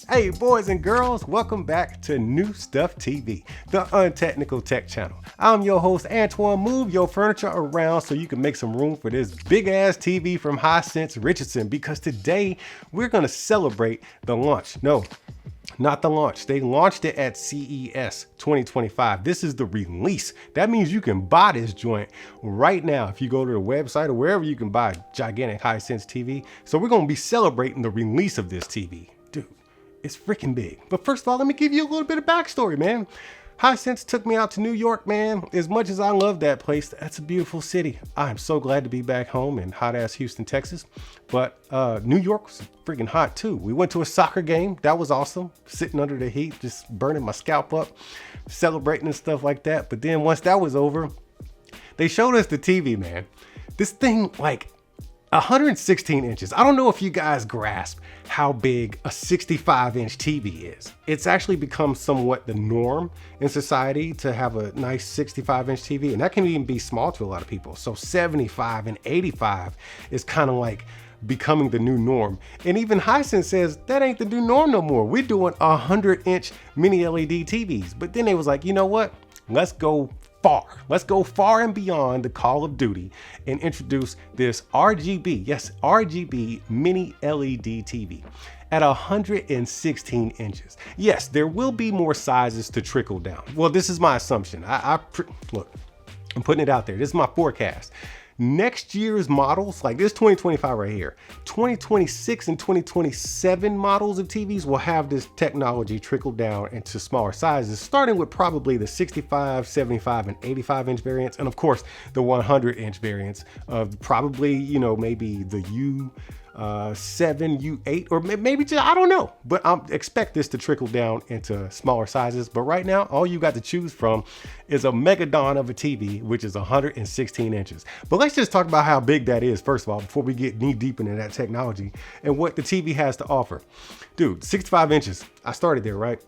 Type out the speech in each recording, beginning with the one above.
Hey boys and girls, welcome back to New Stuff TV, the untechnical tech channel. I'm your host Antoine. Move your furniture around so you can make some room for this big ass TV from Hisense Richardson, because today we're gonna celebrate the launch. No, not the launch. They launched it at CES 2025. This is the release. That means you can buy this joint right now if you go to the website or wherever you can buy gigantic Hisense TV. So we're gonna be celebrating the release of this TV. Dude, it's freaking big. But first of all, let me give you a little bit of backstory, man. Hisense took me out to New York, man. As much as I love that place, that's a beautiful city. I'm so glad to be back home in hot ass Houston, Texas. But New York was freaking hot too. We went to a soccer game. That was awesome. Sitting under the heat, just burning my scalp up, celebrating and stuff like that. But then once that was over, they showed us the TV, man. This thing, like 116 inches. I don't know if you guys grasp how big a 65-inch TV is. It's actually become somewhat the norm in society to have a nice 65-inch TV, and that can even be small to a lot of people. So 75 and 85 is kind of like becoming the new norm. And even Hisense says that ain't the new norm no more. We're doing 100-inch mini LED TVs. But then they was like, you know what? Let's go far. Let's go far and beyond the Call of Duty and introduce this RGB, yes, RGB mini LED TV at 116 inches. Yes, there will be more sizes to trickle down. Well, this is my assumption. Look, I'm putting it out there. This is my forecast. Next year's models, like this 2025 right here, 2026 and 2027 models of TVs will have this technology trickle down into smaller sizes, starting with probably the 65, 75, and 85 inch variants. And of course, the 100 inch variants of probably, you know, maybe the U7, U8, or maybe just, I don't know, but I expect this to trickle down into smaller sizes. But right now, all you got to choose from is a megadon of a TV, which is 116 inches. But let's just talk about how big that is, first of all, before we get knee deep into that technology and what the TV has to offer. Dude, 65 inches, I started there, right?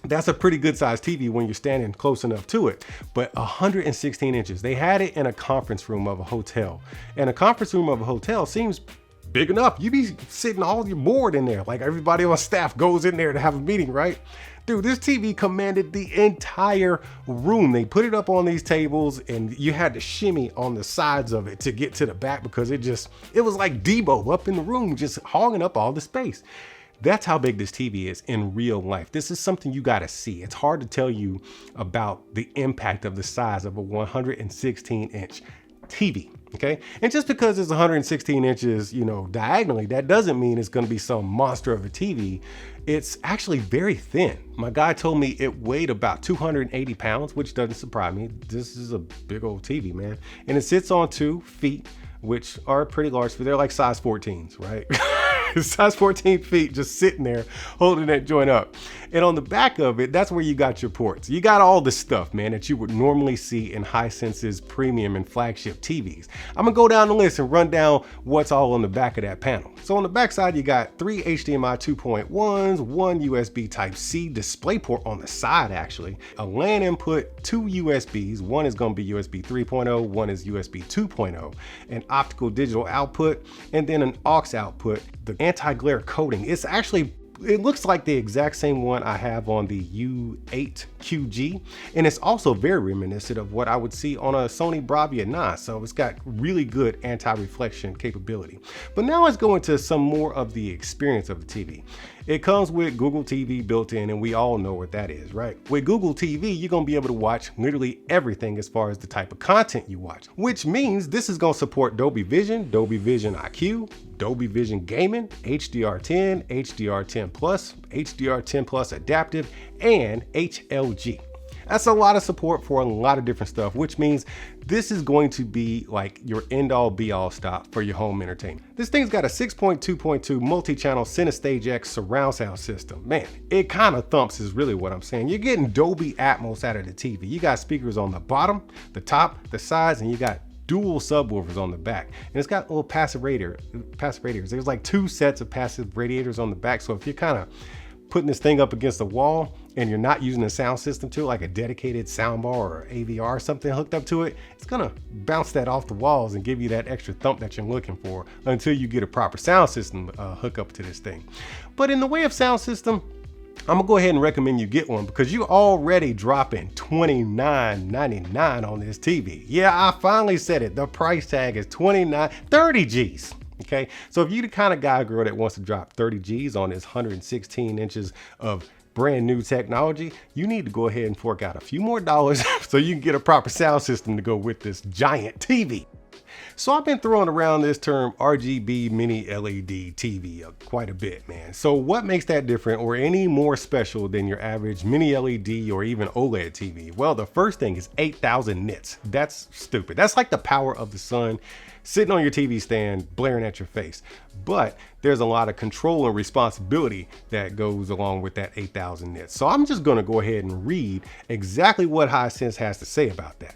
That's a pretty good sized TV when you're standing close enough to it, but 116 inches. They had it in a conference room of a hotel, and a conference room of a hotel seems big enough. You be sitting all your board in there. Like everybody on staff goes in there to have a meeting, right? Dude, this TV commanded the entire room. They put it up on these tables and you had to shimmy on the sides of it to get to the back because it was like Debo up in the room, just hogging up all the space. That's how big this TV is in real life. This is something you gotta see. It's hard to tell you about the impact of the size of a 116 inch TV, okay? And just because it's 116 inches, you know, diagonally, that doesn't mean it's gonna be some monster of a TV. It's actually very thin. My guy told me it weighed about 280 pounds, which doesn't surprise me. This is a big old TV, man. And it sits on 2 feet, which are pretty large, but they're like size 14s, right? Size 14 feet just sitting there holding that joint up. And on the back of it, that's where you got your ports. You got all the stuff, man, that you would normally see in Hisense's premium and flagship TVs. I'm gonna go down the list and run down what's all on the back of that panel. So on the back side, you got 3 HDMI 2.1s, 1 USB Type-C display port on the side, actually, a LAN input, 2 USBs, one is gonna be USB 3.0, one is USB 2.0, an optical digital output, and then an aux output. The anti-glare coating, it looks like the exact same one I have on the U.A.T QG, and it's also very reminiscent of what I would see on a Sony Bravia 9, so it's got really good anti-reflection capability. But now let's go into some more of the experience of the TV. It comes with Google TV built in, and we all know what that is, right? With Google TV, you're gonna be able to watch literally everything as far as the type of content you watch, which means this is gonna support Dolby Vision, Dolby Vision IQ, Dolby Vision Gaming, HDR10, HDR10 Plus, HDR10 Plus Adaptive, and HLG. That's a lot of support for a lot of different stuff, which means this is going to be like your end-all be-all stop for your home entertainment. This thing's got a 6.2.2 multi-channel Cinestage X surround sound system. Man, it kind of thumps is really what I'm saying. You're getting Dolby Atmos out of the TV. You got speakers on the bottom, the top, the sides, and you got dual subwoofers on the back. And it's got little passive radiators. There's like 2 sets of passive radiators on the back. So if you're kind of putting this thing up against the wall and you're not using a sound system to it, like a dedicated soundbar or AVR or something hooked up to it, it's gonna bounce that off the walls and give you that extra thump that you're looking for until you get a proper sound system hook up to this thing. But in the way of sound system, I'm gonna go ahead and recommend you get one because you're already dropping $29.99 on this TV. Yeah, I finally said it. The price tag is 30 G's. Okay, so if you're the kind of guy or girl that wants to drop 30 G's on this 116 inches of brand new technology, you need to go ahead and fork out a few more dollars so you can get a proper sound system to go with this giant TV. So I've been throwing around this term RGB mini LED TV quite a bit, man. So what makes that different or any more special than your average mini LED or even OLED TV? Well, the first thing is 8,000 nits. That's stupid. That's like the power of the sun sitting on your TV stand blaring at your face. But there's a lot of control and responsibility that goes along with that 8,000 nits. So I'm just gonna go ahead and read exactly what Hisense has to say about that.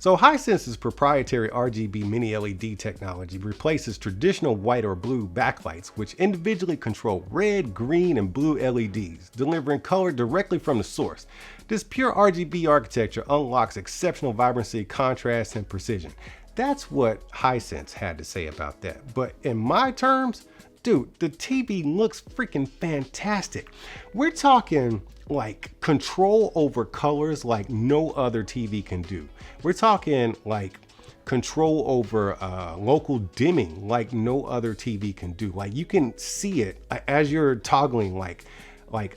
So Hisense's proprietary RGB mini LED technology replaces traditional white or blue backlights, which individually control red, green, and blue LEDs, delivering color directly from the source. This pure RGB architecture unlocks exceptional vibrancy, contrast, and precision. That's what Hisense had to say about that. But in my terms, dude, the TV looks freaking fantastic. We're talking like control over colors like no other TV can do. We're talking like control over local dimming like no other TV can do. Like you can see it as you're toggling like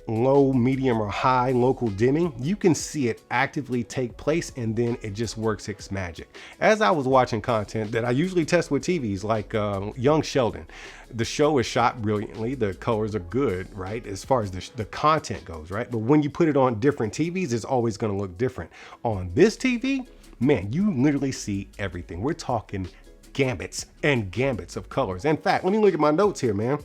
low, medium, or high local dimming. You can see it actively take place, and then it just works its magic. As I was watching content that I usually test with TVs like Young Sheldon, the show is shot brilliantly. The colors are good, right? As far as the content goes, right? But when you put it on different TVs, it's always going to look different. On this TV, man, you literally see everything. We're talking gambits and gambits of colors. In fact, let me look at my notes here, man.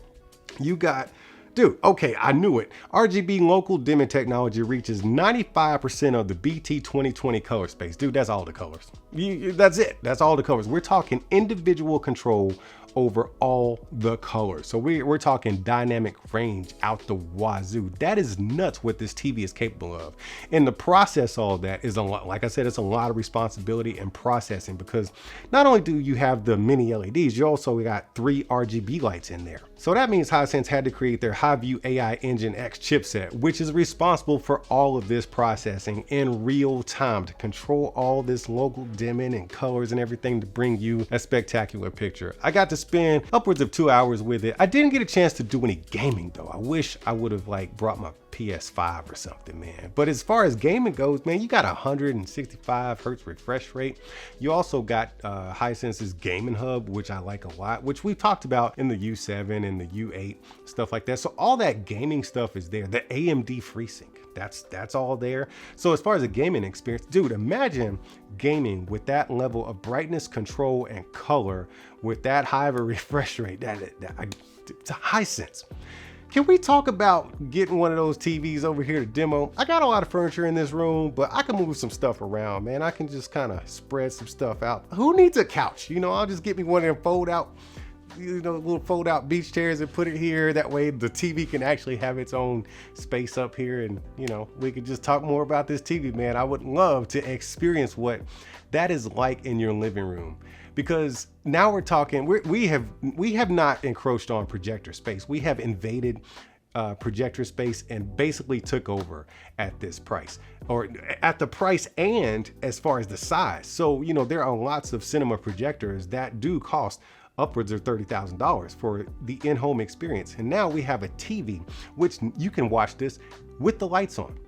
You got, dude, okay, I knew it. RGB local dimming technology reaches 95% of the BT 2020 color space. Dude, that's all the colors. That's it. That's all the colors. We're talking individual control over all the colors. So we're talking dynamic range out the wazoo. That is nuts what this TV is capable of. And the process, all that is a lot, like I said, it's a lot of responsibility and processing, because not only do you have the mini LEDs, you also got 3 RGB lights in there. So that means Hisense had to create their HiView AI Engine X chipset, which is responsible for all of this processing in real time to control all this local dimming and colors and everything to bring you a spectacular picture. I got to spend upwards of 2 hours with it. I didn't get a chance to do any gaming though. I wish I would have like brought my PS5 or something, man. But as far as gaming goes, man, you got 165 hertz refresh rate. You also got Hisense's gaming hub, which I like a lot, which we've talked about in the U7 and the U8, stuff like that. So all that gaming stuff is there. The AMD FreeSync, that's all there. So as far as a gaming experience, dude, imagine gaming with that level of brightness, control, and color with that high of a refresh rate. It's a Hisense. Can we talk about getting one of those TVs over here to demo? I got a lot of furniture in this room, but I can move some stuff around, man. I can just kind of spread some stuff out. Who needs a couch? You know, I'll just get me one of them fold out, little fold out beach chairs and put it here. That way the TV can actually have its own space up here, and we could just talk more about this TV, man. I would love to experience what that is like in your living room, because now we're talking, we have not encroached on projector space. We have invaded projector space and basically took over at this price, or at the price and as far as the size. So, there are lots of cinema projectors that do cost upwards of $30,000 for the in-home experience. And now we have a TV, which you can watch this with the lights on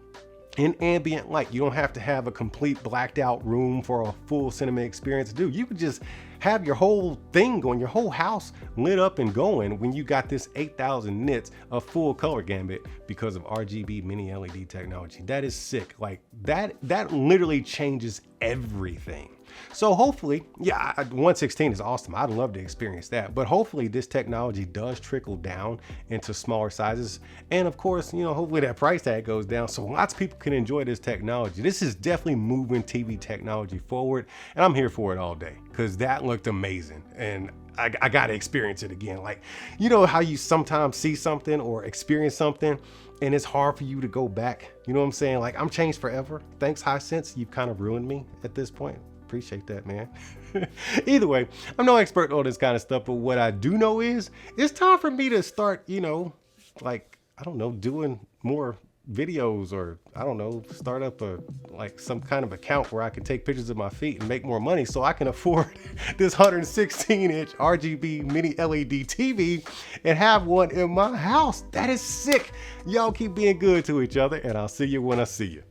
in ambient light. You don't have to have a complete blacked out room for a full cinema experience. Dude, you could just have your whole thing going, your whole house lit up and going when you got this 8,000 nits of full color gambit because of RGB mini LED technology. That is sick. Like that literally changes everything. So hopefully, yeah, 116 is awesome. I'd love to experience that. But hopefully this technology does trickle down into smaller sizes. And of course, hopefully that price tag goes down so lots of people can enjoy this technology. This is definitely moving TV technology forward. And I'm here for it all day because that looked amazing. And I got to experience it again. Like, how you sometimes see something or experience something and it's hard for you to go back. You know what I'm saying? Like, I'm changed forever. Thanks, Hisense. You've kind of ruined me at this point. Appreciate that, man. Either way, I'm no expert on this kind of stuff, but what I do know is it's time for me to start, I don't know, doing more videos, or I don't know, start up like some kind of account where I can take pictures of my feet and make more money so I can afford this 116-inch RGB mini LED TV and have one in my house. That is sick. Y'all keep being good to each other, and I'll see you when I see you.